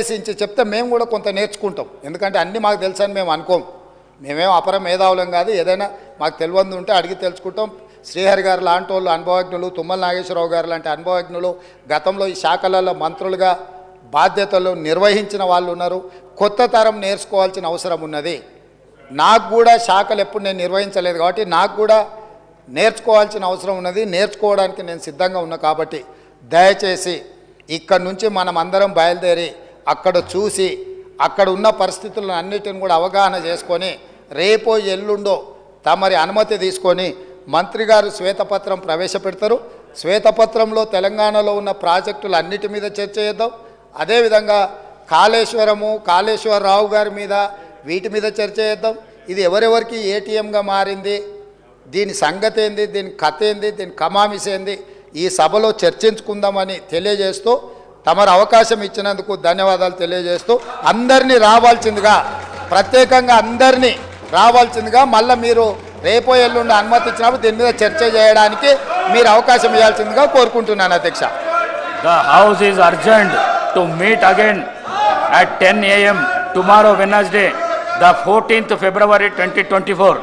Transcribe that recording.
విశ్లేషించి చెప్తే మేము కూడా కొంత నేర్చుకుంటాం. ఎందుకంటే అన్నీ మాకు తెలుసని మేము అనుకోం. మేమేం అపర మేధావులం కాదు. ఏదైనా మాకు తెలియదు ఉంటే అడిగి తెలుసుకుంటాం. శ్రీహరి గారు లాంటి వాళ్ళు అనుభవజ్ఞులు, తుమ్మల నాగేశ్వరరావు గారు లాంటి అనుభవజ్ఞులు గతంలో ఈ శాఖలలో మంత్రులుగా బాధ్యతలు నిర్వహించిన వాళ్ళు ఉన్నారు. కొత్త తరం నేర్చుకోవాల్సిన అవసరం ఉన్నది. నాకు కూడా శాఖలు ఎప్పుడు నేను నిర్వహించలేదు కాబట్టి నాకు కూడా నేర్చుకోవాల్సిన అవసరం ఉన్నది. నేర్చుకోవడానికి నేను సిద్ధంగా ఉన్నా. కాబట్టి దయచేసి ఇక్కడ నుంచి మనం అందరం బయలుదేరి అక్కడ చూసి అక్కడ ఉన్న పరిస్థితులను అన్నిటిని కూడా అవగాహన చేసుకొని రేపో ఎల్లుండో తమరి అనుమతి తీసుకొని మంత్రి గారు శ్వేతపత్రం ప్రవేశపెడతారు. శ్వేతపత్రంలో తెలంగాణలో ఉన్న ప్రాజెక్టులు అన్నిటి మీద చర్చ చేద్దాం. అదేవిధంగా కాళేశ్వరరావు గారి మీద వీటి మీద చర్చ చేద్దాం. ఇది ఎవరెవరికి ఏటీఎంగా మారింది, దీని సంగతి ఏంది, దీని కథ ఏంది, దీని కమామిస్ ఏంది, ఈ సభలో చర్చించుకుందామని తెలియజేస్తూ తమరు అవకాశం ఇచ్చినందుకు ధన్యవాదాలు తెలియజేస్తూ అందరినీ రావాల్సిందిగా, ప్రత్యేకంగా అందరినీ రావాల్సిందిగా, మళ్ళీ మీరు రేపో ఎల్లుండి అనుమతి ఇచ్చినప్పుడు దీని మీద చర్చ చేయడానికి మీరు అవకాశం ఇవ్వాల్సిందిగా కోరుకుంటున్నాను అధ్యక్ష. The House is urgent to meet again at 10 a.m. tomorrow Wednesday, the 14th February 2024.